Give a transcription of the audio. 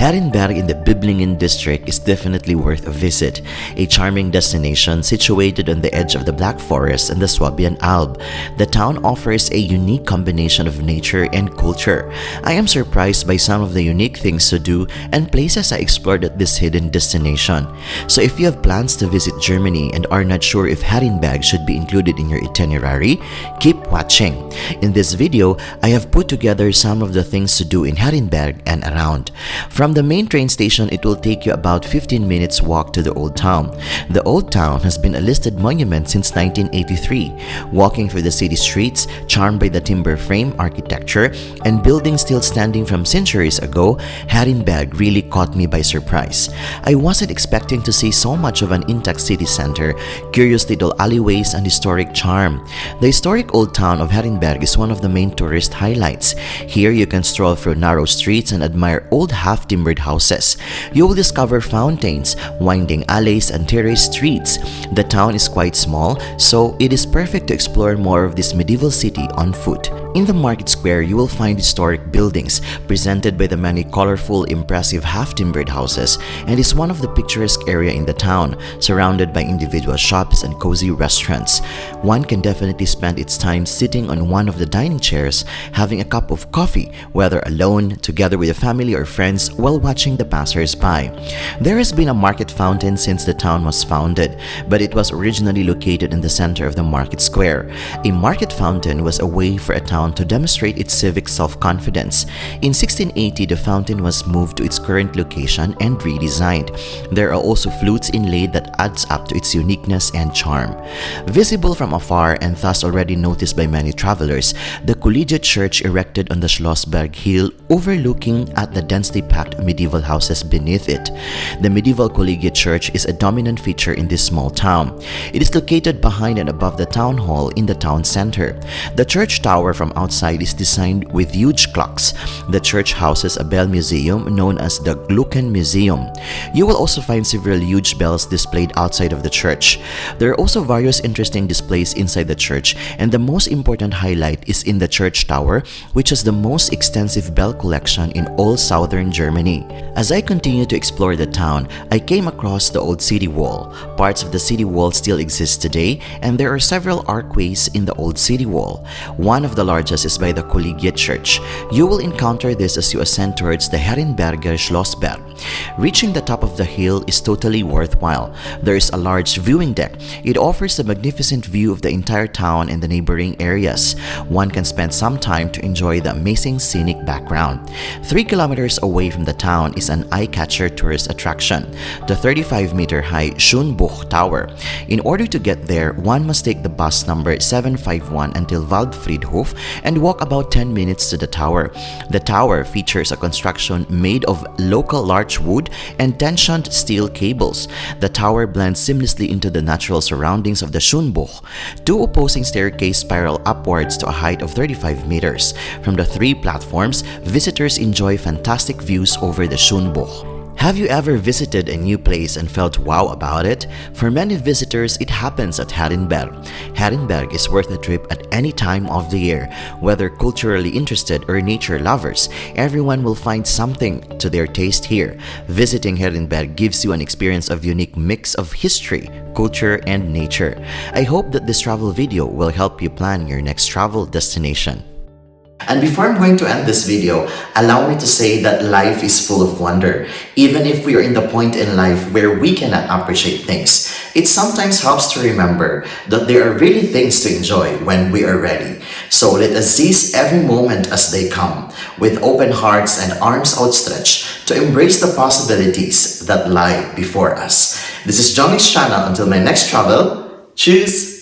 Herrenberg in the Biblingen district is definitely worth a visit, a charming destination situated on the edge of the Black Forest and the Swabian Alb. The town offers a unique combination of nature and culture. I am surprised by some of the unique things to do and places I explored at this hidden destination. So if you have plans to visit Germany and are not sure if Herrenberg should be included in your itinerary, keep watching. In this video, I have put together some of the things to do in Herrenberg and around. From the main train station, it will take you about 15 minutes walk to the Old Town. The Old Town has been a listed monument since 1983. Walking through the city streets, charmed by the timber frame architecture and buildings still standing from centuries ago, Herrenberg really caught me by surprise. I wasn't expecting to see so much of an intact city center, curious little alleyways and historic charm. The historic Old Town of Herrenberg is one of the main tourist highlights. Here you can stroll through narrow streets and admire old half-timbered houses. You will discover fountains, winding alleys, and terraced streets. The town is quite small, so it is perfect to explore more of this medieval city on foot. In the market square, you will find historic buildings presented by the many colorful, impressive half-timbered houses, and is one of the picturesque area in the town, surrounded by individual shops and cozy restaurants. One can definitely spend its time sitting on one of the dining chairs, having a cup of coffee, whether alone, together with a family or friends, while watching the passers-by. There has been a market fountain since the town was founded, but it was originally located in the center of the market square. A market fountain was a way for a town to demonstrate its civic self-confidence. In 1680, the fountain was moved to its current location and redesigned. There are also flutes inlaid that adds up to its uniqueness and charm. Visible from afar and thus already noticed by many travelers, the Collegiate Church erected on the Schlossberg Hill overlooking at the densely packed medieval houses beneath it. The medieval Collegiate Church is a dominant feature in this small town. It is located behind and above the town hall in the town center. The church tower from outside is designed with huge clocks. The church houses a bell museum known as the Glocken Museum. You will also find several huge bells displayed outside of the church. There are also various interesting displays inside the church, and the most important highlight is in the church tower, which has the most extensive bell collection in all southern Germany. As I continue to explore the town, I came across the old city wall. Parts of the city wall still exist today, and there are several archways in the old city wall. One of the largest is by the Collegiate Church. You will encounter this as you ascend towards the Herrenberger Schlossberg. Reaching the top of the hill is totally worthwhile. There is a large viewing deck. It offers a magnificent view of the entire town and the neighboring areas. One can spend some time to enjoy the amazing scenic background. 3 kilometers away from the town is an eye-catcher tourist attraction, the 35-meter-high Shunbuk Tower. In order to get there, one must take the bus number 751 until Waldfriedhof and walk about 10 minutes to the tower. The tower features a construction made of local larch wood and tensioned steel cables. The tower blends seamlessly into the natural surroundings of the Schönbuch. 2 opposing staircases spiral upwards to a height of 35 meters. From the 3 platforms, visitors enjoy fantastic views over the Schönbuch. Have you ever visited a new place and felt wow about it? For many visitors, it happens at Herrenberg. Herrenberg is worth a trip at any time of the year. Whether culturally interested or nature lovers, everyone will find something to their taste here. Visiting Herrenberg gives you an experience of unique mix of history, culture, and nature. I hope that this travel video will help you plan your next travel destination. And before I'm going to end this video, allow me to say that life is full of wonder. Even if we are in the point in life where we cannot appreciate things, it sometimes helps to remember that there are really things to enjoy when we are ready. So let us seize every moment as they come, with open hearts and arms outstretched to embrace the possibilities that lie before us. This is Jhongix channel. Until my next travel, cheers!